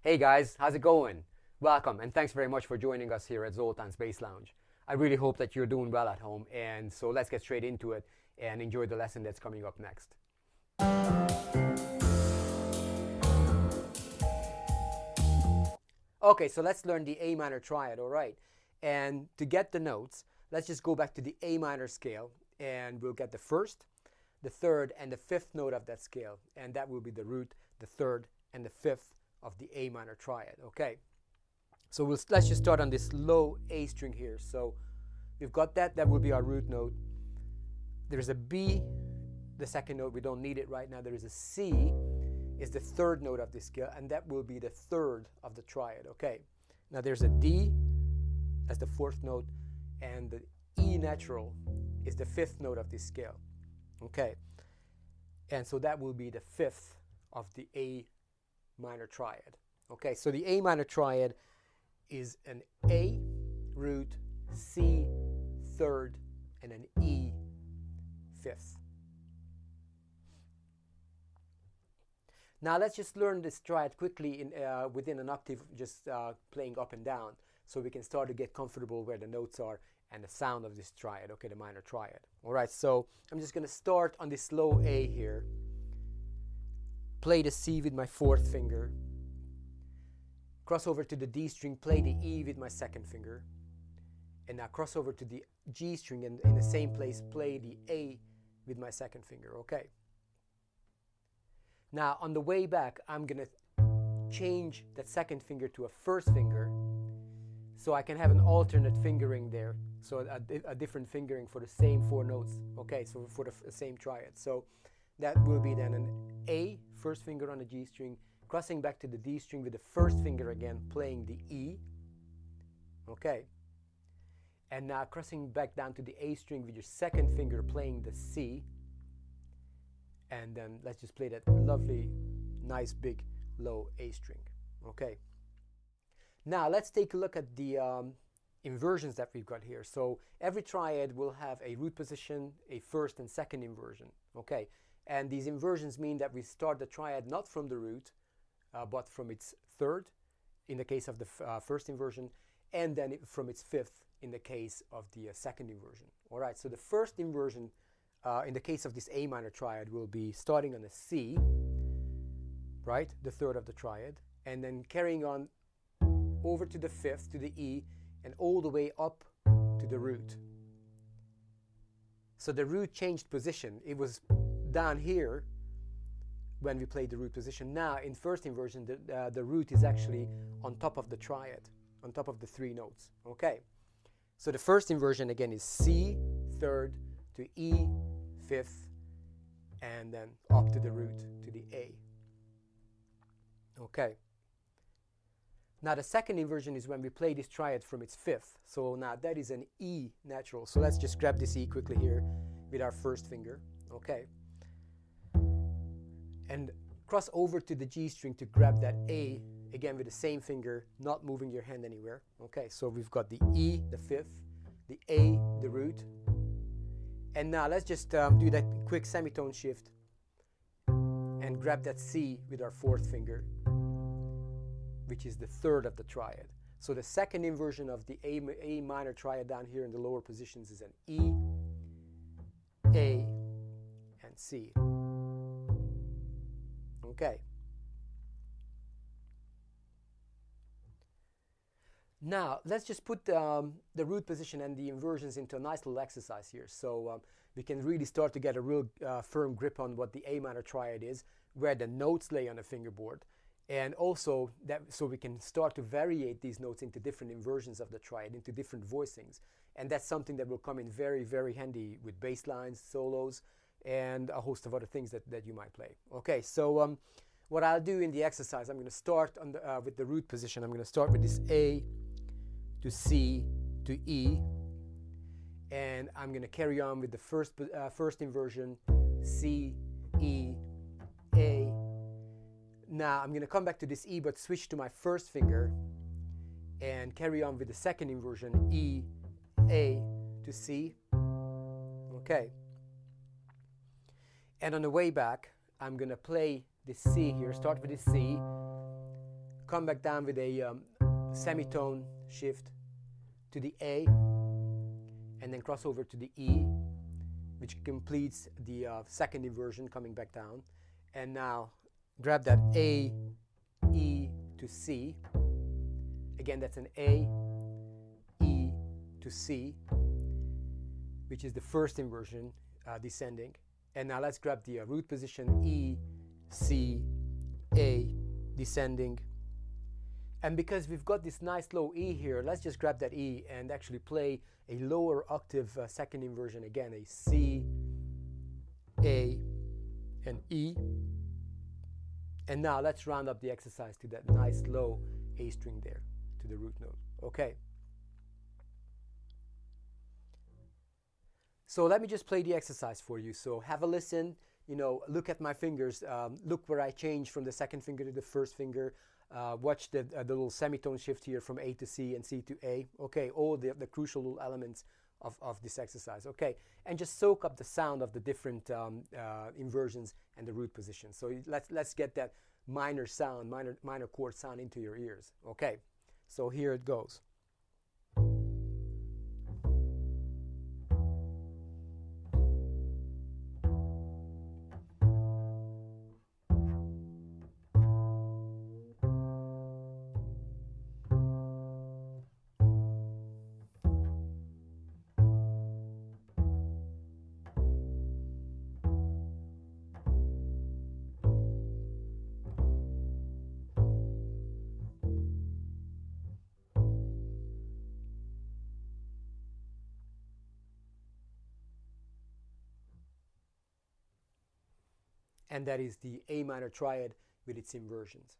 Hey guys, how's it going? Welcome and thanks very much for joining us here at Zoltan's Bass Lounge. I really hope that you're doing well at home, and so let's get straight into it and enjoy the lesson that's coming up next. Okay, so let's learn the A minor triad, alright? And to get the notes, let's just go back to the A minor scale and we'll get the first, the third, and the fifth note of that scale, and that will be the root, the third, and the fifth of the A minor triad. Okay, so let's just start on this low A string here. So we've got that will be our root note. There's a B, the second note, we don't need it right now. There is a C, is the third note of this scale, and that will be the third of the triad. Okay, now there's a D as the fourth note, and the E natural is the fifth note of this scale. Okay, and so that will be the fifth of the A minor triad. Okay, so the A minor triad is an A, root, C, third, and an E, fifth. Now let's just learn this triad quickly within an octave, just playing up and down, so we can start to get comfortable where the notes are and the sound of this triad, okay, the minor triad. Alright, so I'm just going to start on this low A here, play the C with my fourth finger, cross over to the D string, play the E with my second finger, and now cross over to the G string and in the same place play the A with my second finger. Okay. Now on the way back, I'm going to change that second finger to a first finger so I can have an alternate fingering there, so a different fingering for the same four notes. Okay, so for the same triad. So that will be then an A, first finger on the G string, crossing back to the D string with the first finger again, playing the E. Okay. And now crossing back down to the A string with your second finger, playing the C. And then let's just play that lovely, nice, big, low A string. Okay. Now let's take a look at the inversions that we've got here. So every triad will have a root position, a first and second inversion. Okay. And these inversions mean that we start the triad not from the root, but from its third, in the case of the first inversion, and then from its fifth, in the case of the second inversion. All right, so the first inversion, in the case of this A minor triad, will be starting on a C, right, the third of the triad, and then carrying on over to the fifth, to the E, and all the way up to the root. So the root changed position. It was down here when we played the root position. Now in first inversion, the root is actually on top of the triad, on top of the three notes. Okay, so the first inversion again is C, third, to E, fifth, and then up to the root, to the A. Okay, now the second inversion is when we play this triad from its fifth. So now that is an E natural. So let's just grab this E quickly here with our first finger. Okay, and cross over to the G string to grab that A, again with the same finger, not moving your hand anywhere. Okay, so we've got the E, the fifth, the A, the root. And now let's just do that quick semitone shift and grab that C with our fourth finger, which is the third of the triad. So the second inversion of the A minor triad down here in the lower positions is an E, A, and C. Okay. Now let's just put the root position and the inversions into a nice little exercise here, so we can really start to get a real firm grip on what the A minor triad is, where the notes lay on the fingerboard, and also that so we can start to variate these notes into different inversions of the triad, into different voicings, and that's something that will come in very, very handy with bass lines, solos, and a host of other things that you might play. Okay, so what I'll do in the exercise, I'm going to start on with the root position. I'm going to start with this A to C to E, and I'm going to carry on with the first inversion, C, E, A. Now I'm going to come back to this E, but switch to my first finger and carry on with the second inversion, E, A to C. Okay. And on the way back, I'm going to play this C here, start with this C, come back down with a semitone shift to the A, and then cross over to the E, which completes the second inversion, coming back down. And now grab that A, E to C. Again, that's an A, E to C, which is the first inversion, descending. And now let's grab the root position, E, C, A, descending. And because we've got this nice low E here, let's just grab that E and actually play a lower octave second inversion again, a C, A, and E. And now let's round up the exercise to that nice low A string there, to the root note. Okay. So let me just play the exercise for you. So have a listen, look at my fingers, look where I change from the second finger to the first finger. Watch the little semitone shift here from A to C and C to A. Okay, all the crucial little elements of this exercise. Okay, and just soak up the sound of the different inversions and the root position. So let's get that minor sound, minor chord sound into your ears. Okay, so here it goes. And that is the A minor triad with its inversions.